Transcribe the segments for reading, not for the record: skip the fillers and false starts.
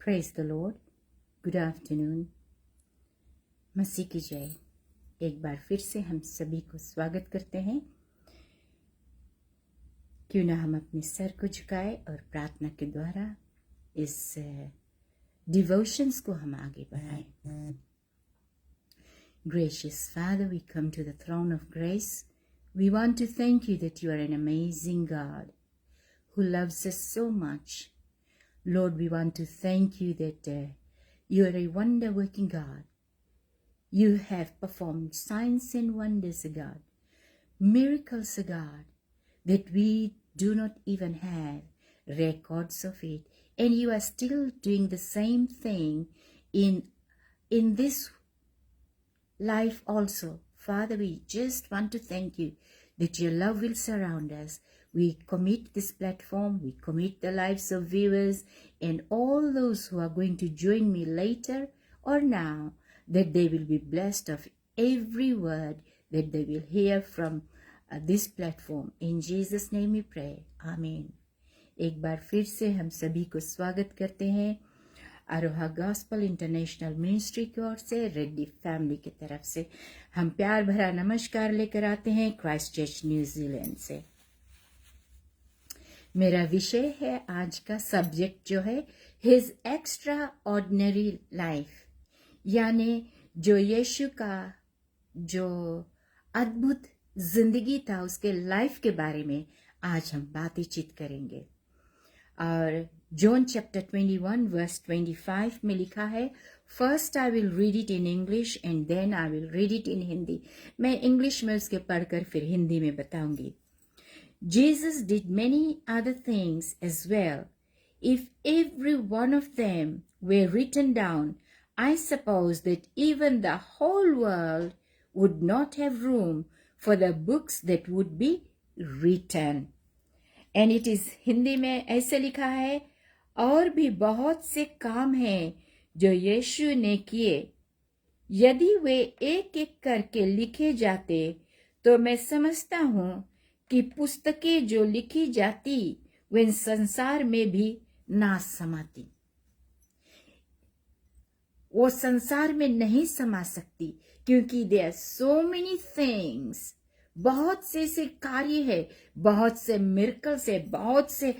Praise the lord. Good afternoon. मसीह की जय। एक बार फिर से हम सभी को स्वागत करते हैं। क्यों ना हम अपने सर को झुकाए और प्रार्थना के द्वारा इस डिवोशंस को हम आगे बढ़ाएं। Gracious Father, we come to the throne of grace. We want to thank you that you are an amazing God who loves us so much. Lord, we want to thank you that you are a wonder-working God. You have performed signs and wonders, God, miracles, God, that we do not even have records of it. And you are still doing the same thing in this life also. Father, we just want to thank you that your love will surround us. We commit this platform, we commit the lives of viewers and all those who are going to join me later or now, that they will be blessed of every word that they will hear from this platform. In Jesus' name we pray. Amen. एक बार फिर से हम सभी को स्वागत करते हैं Aroha gospel international ministry की ओर से, रेड्डी फैमिली की तरफ से हम प्यार भरा नमस्कार लेकर आते हैं क्राइस्ट चर्च न्यूजीलैंड से। मेरा विषय है आज का सब्जेक्ट जो है हिज एक्स्ट्रा ऑर्डिनरी लाइफ, यानी जो यीशु का जो अद्भुत जिंदगी था उसके लाइफ के बारे में आज हम बातचीत करेंगे। और जॉन चैप्टर 21 वर्स 25 में लिखा है, first I will read it in English and then I will read it in Hindi. मैं इंग्लिश में उसके पढ़कर फिर हिंदी में बताऊंगी। Jesus did many other things as well. If every one of them were written down, I suppose that even the whole world would not have room for the books that would be written. And it is Hindi में ऐसे लिखा है, और भी बहुत से काम हैं जो यीशु ने किए, यदि वे एक एक करके लिखे जाते तो मैं समझता हूँ कि पुस्तकें जो लिखी जाती वे संसार में भी ना समाती। वो संसार में नहीं समा सकती क्योंकि there are so many things, बहुत से कार्य है, बहुत से मिरेकल्स है, बहुत से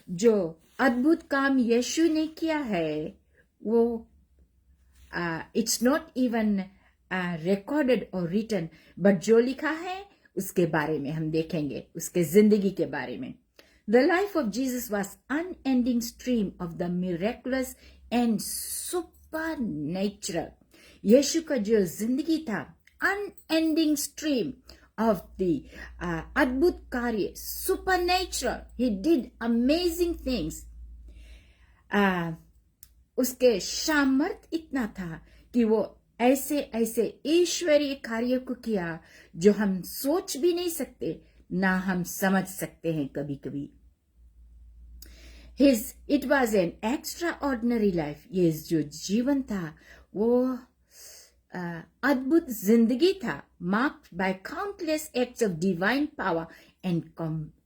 जो अद्भुत काम यीशु ने किया है, वो इट्स नॉट इवन रिकॉर्डेड और रिटन, बट जो लिखा है उसके बारे में हम देखेंगे, उसके जिंदगी के बारे में। The life of Jesus was unending stream of the miraculous and supernatural. यीशु का जो जिंदगी था unending stream of the अद्भुत कार्य, supernatural. He did amazing things. उसके सामर्थ्य इतना था कि वो ऐसे ऐसे ईश्वरीय कार्य को किया जो हम सोच भी नहीं सकते, ना हम समझ सकते हैं कभी कभी। It was an extraordinary life. ये जो जीवन था वो अद्भुत जिंदगी था, marked by countless acts of divine power and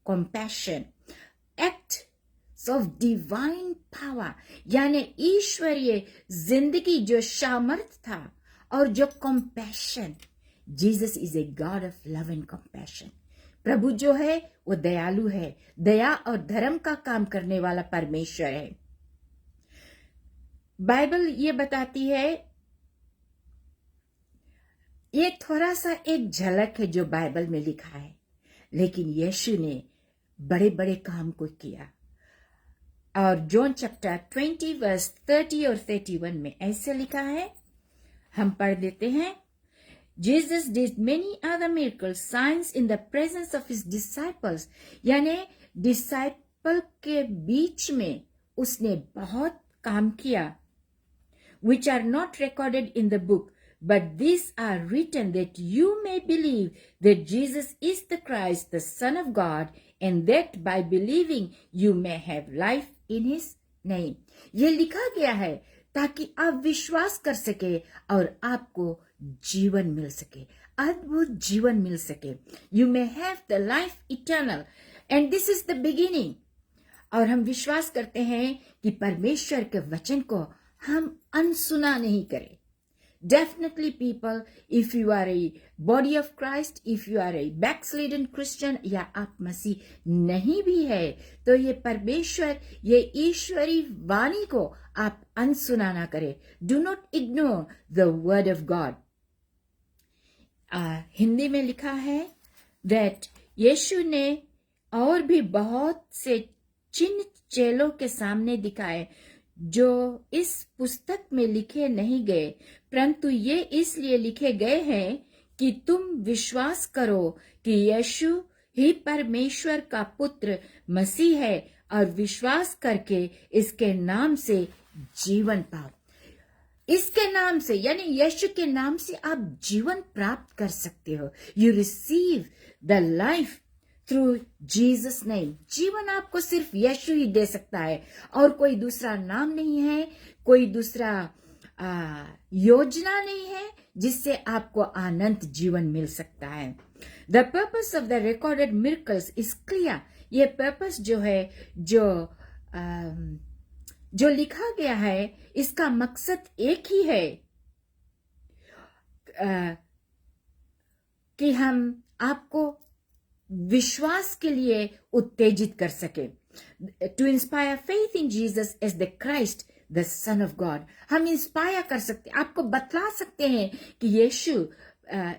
compassion. Acts of divine power यानी ईश्वरीय जिंदगी जो सामर्थ था और जो compassion. Jesus is a God of love and compassion. प्रभु जो है वो दयालु है, दया और धर्म का काम करने वाला परमेश्वर है। बाइबल ये बताती है, ये थोड़ा सा एक झलक है जो बाइबल में लिखा है, लेकिन यीशु ने बड़े बड़े काम को किया। और जॉन चैप्टर 20 वर्स 30 और 31 में ऐसे लिखा है, हम पढ़ देते हैं। Jesus did many other miracles, signs in the presence of his disciples. यानी डिसाइपल के बीच में उसने बहुत काम किया, which are not recorded in the book, but these are written that you may believe that Jesus is the Christ, the Son of God, and that by believing you may have life in his name. ये लिखा गया है ताकि आप विश्वास कर सके और आपको जीवन मिल सके, अद्भुत जीवन मिल सके। You may have the life eternal, and this is the beginning. और हम विश्वास करते हैं कि परमेश्वर के वचन को हम अनसुना नहीं करें. Definitely, people, if you are a body of Christ, if you are a backslidden Christian, या आप मसीह नहीं भी है, तो ये परमेश्वर, ये ईश्वरी वाणी को आप अनसुना ना करें. Do not ignore the word of God. Hindi में लिखा है that यीशु ने और भी बहुत से चिन्ह चेलों के सामने दिखाए जो इस पुस्तक में लिखे नहीं गए, परंतु ये इसलिए लिखे गए हैं कि तुम विश्वास करो कि यीशु ही परमेश्वर का पुत्र मसीह है और विश्वास करके इसके नाम से जीवन पाओ. इसके नाम से यानी यीशु के नाम से आप जीवन प्राप्त कर सकते हो. You receive the life through Jesus name. जीवन आपको सिर्फ यीशु ही दे सकता है और कोई दूसरा नाम नहीं है, कोई दूसरा योजना नहीं है जिससे आपको अनंत जीवन मिल सकता है. The purpose of the recorded miracles is clear. ये पर्पस जो है, जो लिखा गया है, इसका मकसद एक ही है कि हम आपको विश्वास के लिए उत्तेजित कर सके. To inspire faith in Jesus as the Christ the son of God. हम इंस्पायर कर सकते, आपको बतला सकते हैं कि यीशु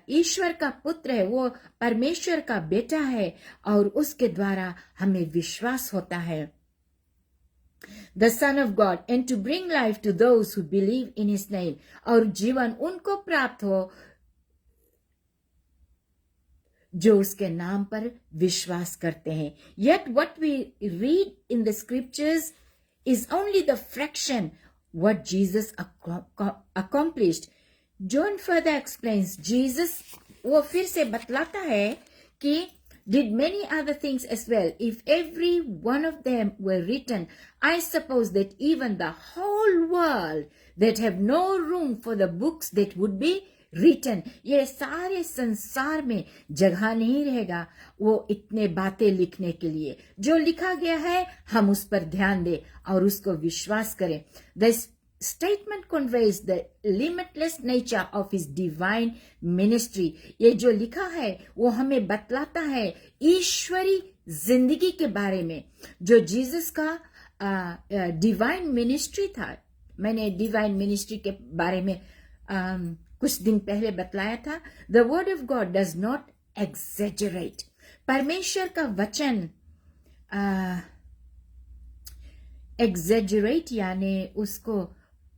ईश्वर का पुत्र है, वो परमेश्वर का बेटा है और उसके द्वारा हमें विश्वास होता है. The son of God and to bring life to those who believe in his name. और जीवन उनको प्राप्त हो जो उसके नाम पर विश्वास करते हैं. Yet what we read in the scriptures is only the fraction what Jesus accomplished. John further explains, Jesus वो फिर से बतलाता है कि did many other things as well. If every one of them were written, I suppose that even the whole world that have no room for the books that would be written, ये सारे संसार में जगह नहीं रहेगा वो इतने बातें लिखने के लिए. जो लिखा गया है हम उस पर ध्यान दें और उसको विश्वास करें. The statement conveys the limitless nature of his divine ministry. ये जो लिखा है वो हमें बतलाता है ईश्वरी जिंदगी के बारे में. जो जीसस का डिवाइन मिनिस्ट्री था, मैंने डिवाइन मिनिस्ट्री के बारे में कुछ दिन पहले बतलाया था. The word of God does not exaggerate. परमेश्वर का वचन एग्जेजरेट यानी उसको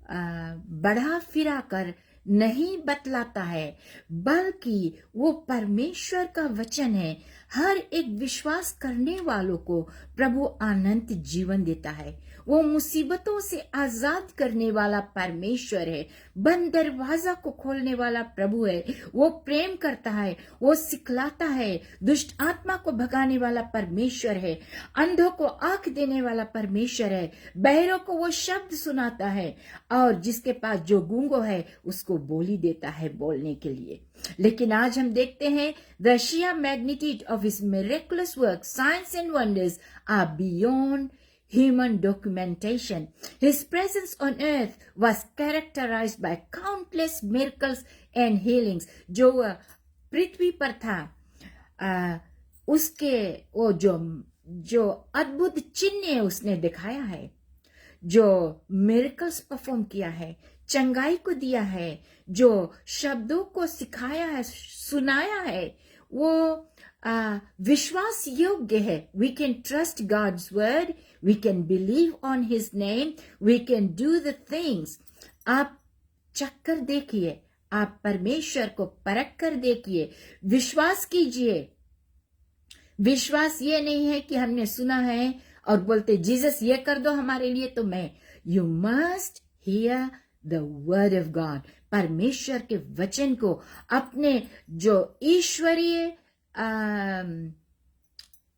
बढ़ा फिरा कर नहीं बतलाता है, बल्कि वो परमेश्वर का वचन है. हर एक विश्वास करने वालों को प्रभु अनंत जीवन देता है. वो मुसीबतों से आजाद करने वाला परमेश्वर है. बंद दरवाजा को खोलने वाला प्रभु है. वो प्रेम करता है, वो सिखलाता है. दुष्ट आत्मा को भगाने वाला परमेश्वर है. अंधों को आंख देने वाला परमेश्वर है. बहरों को वो शब्द सुनाता है और जिसके पास जो गूंगो है उसको बोली देता है बोलने के लिए. लेकिन आज हम देखते हैं the sheer magnitude of his miraculous work, signs and wonders are beyond human documentation. His presence on earth was characterized by countless miracles and healings. जो पृथ्वी पर था उसके वो जो अद्भुत चिन्ह उसने दिखाया है, जो मिरेकल्स परफॉर्म किया है, चंगाई को दिया है, जो शब्दों को सिखाया है, सुनाया है, वो विश्वास योग्य है. We can trust God's word, we can believe on his name, we can do the things. आप चक्कर देखिए, आप परमेश्वर को परख कर देखिए, विश्वास कीजिए. विश्वास ये नहीं है कि हमने सुना है और बोलते जीसस ये कर दो हमारे लिए तो मैं. You must here the word of God. परमेश्वर के वचन को अपने जो ईश्वरीय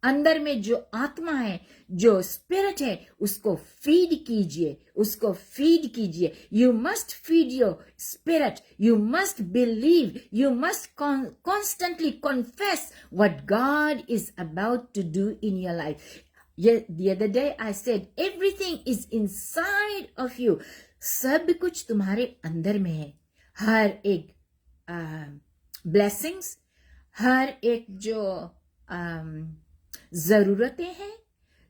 अंदर में जो आत्मा है, जो स्पिरिट है, उसको फीड कीजिए, उसको फीड कीजिए. You must feed your spirit, you must believe, you must constantly confess what God is about to do in your life. The other day I said, everything is inside of you. सब कुछ तुम्हारे अंदर में है. हर एक blessings, हर एक जो जरूरतें हैं,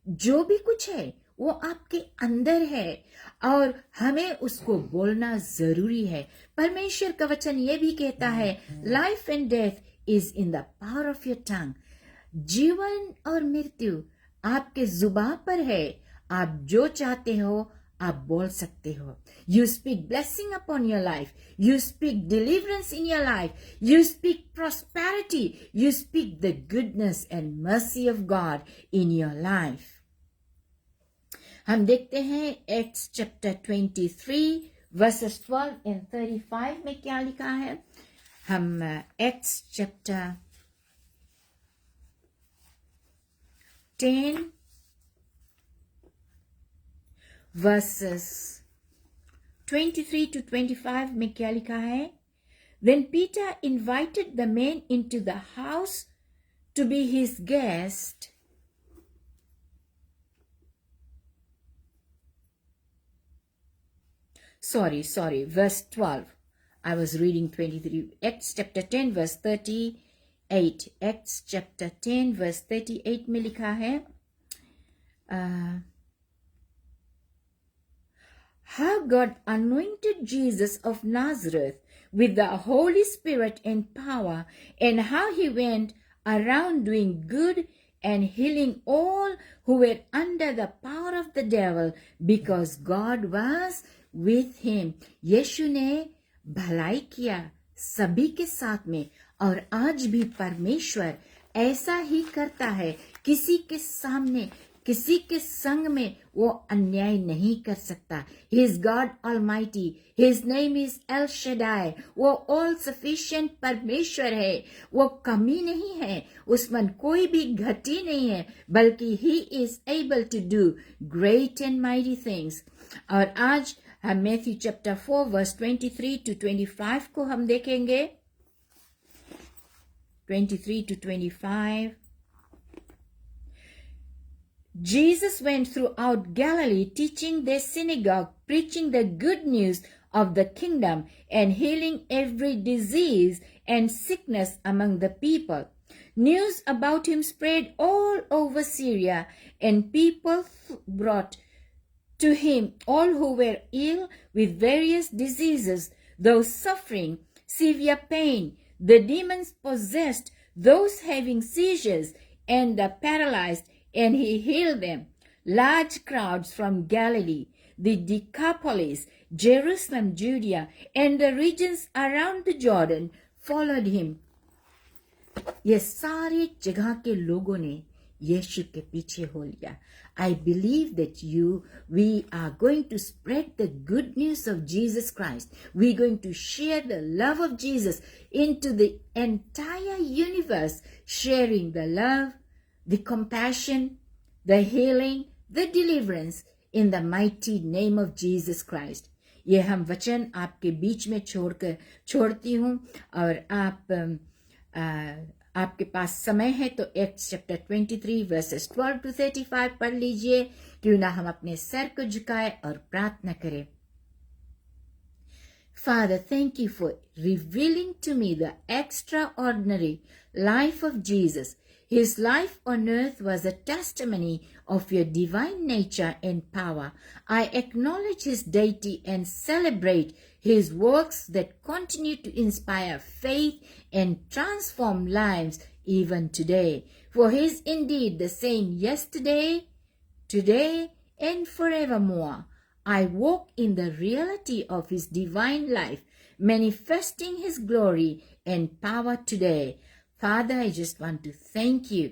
जो भी कुछ है वो आपके अंदर है और हमें उसको बोलना जरूरी है. परमेश्वर का वचन ये भी कहता है, life and death is in the power of your tongue. जीवन और मृत्यु आपके जुबान पर है. आप जो चाहते हो आप बोल सकते हो. You speak blessing upon your life. You speak deliverance in your life. You speak prosperity. You speak the goodness and mercy of God in your life. हम देखते हैं Acts chapter 23 verses 12 and 35 में क्या लिखा है. हम Acts chapter 10 verses 23 to 25 में क्या लिखा है. Then Peter invited the men into the house to be his guest. Sorry, verse 12. I was reading 23. Acts chapter 10 verse 38. Acts chapter 10 verse 38 में लिखा है, how God anointed Jesus of Nazareth with the Holy Spirit and power, and how he went around doing good and healing all who were under the power of the devil, because God was with him. यीशु ने भलाई किया सभी के साथ में, और आज भी परमेश्वर ऐसा ही करता है. किसी के सामने, किसी के संग में वो अन्याय नहीं कर सकता. He is God Almighty. His name is El Shaddai. वो all sufficient परमेश्वर है. वो कमी नहीं है, उसमें कोई भी घटी नहीं है, बल्कि He is able to do great and mighty things. और आज हम मैथ्यू चैप्टर 4 वर्स 23 to 25 को हम देखेंगे. 23 to 25. Jesus went throughout Galilee, teaching their synagogue, preaching the good news of the kingdom, and healing every disease and sickness among the people. News about him spread all over Syria, and people brought to him all who were ill with various diseases, those suffering severe pain, the demons possessed, those having seizures, and the paralyzed, and he healed them. Large crowds from Galilee, the Decapolis, Jerusalem, Judea, and the regions around the Jordan followed him. ये सारे जगह के लोगों ने यीशु के पीछे हो लिया. I believe that we are going to spread the good news of Jesus Christ. We're going to share the love of Jesus into the entire universe, sharing the love, the compassion, the healing, the deliverance in the mighty name of Jesus Christ. ये हम वचन आपके बीच में छोड़ती हूँ, और आपके पास समय है तो एक्ट्स चैप्टर 23 वर्सेस 12 to 35 पढ़ लीजिए. क्यों ना हम अपने सर को झुकाए और प्रार्थना करें. Father, thank you for revealing to me the extraordinary life of Jesus. His life on earth was a testimony of your divine nature and power. I acknowledge his deity and celebrate his works that continue to inspire faith and transform lives even today. For he is indeed the same yesterday, today, and forevermore. I walk in the reality of his divine life, manifesting his glory and power today. Father, I just want to thank you.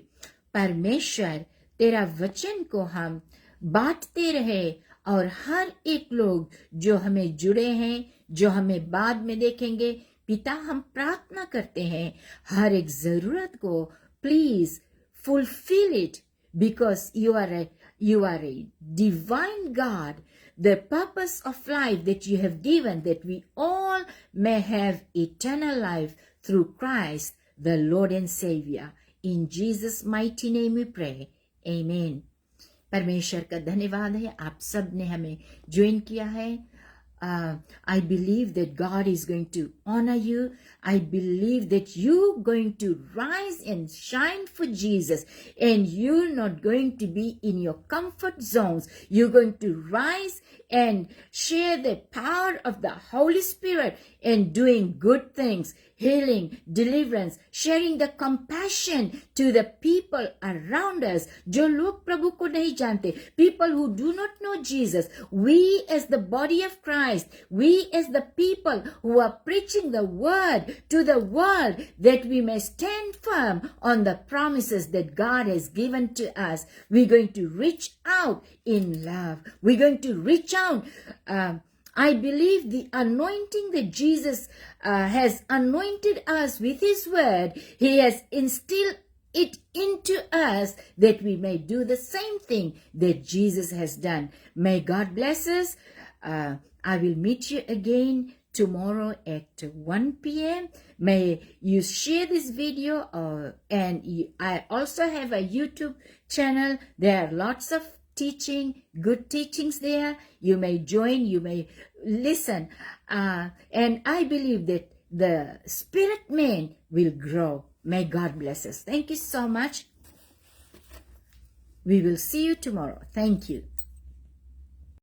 परमेश्वर, तेरा वचन को हम बांटते रहे, और हर एक लोग जो हमें जुड़े हैं, जो हमें बाद में देखेंगे, पिता हम प्रार्थना करते हैं, हर एक जरूरत को please fulfill it, because you are a divine God. The purpose of life that you have given, that we all may have eternal life through Christ, the Lord and Savior. In Jesus' mighty name we pray. Amen. परमेश्वर का धन्यवाद है, आप सब ने हमें join किया है. I believe that God is going to honor you. I believe that you're going to rise and shine for Jesus, and you're not going to be in your comfort zones. You're going to rise and share the power of the Holy Spirit and doing good things, healing, deliverance, sharing the compassion to the people around us. जो लोग प्रभु को नहीं जानते, people who do not know Jesus, we as the body of Christ, we as the people who are preaching the word to the world, that we may stand firm on the promises that God has given to us. We're going to reach out in love. We're going to reach out. I believe the anointing that Jesus has anointed us with His word, He has instilled it into us that we may do the same thing that Jesus has done. May God bless us. I will meet you again tomorrow at 1 p.m. May you share this video, and I also have a YouTube channel. There are lots of teaching, good teachings there. You may join, you may listen, and I believe that the spirit man will grow. May God bless us. Thank you so much. We will see you tomorrow. Thank you.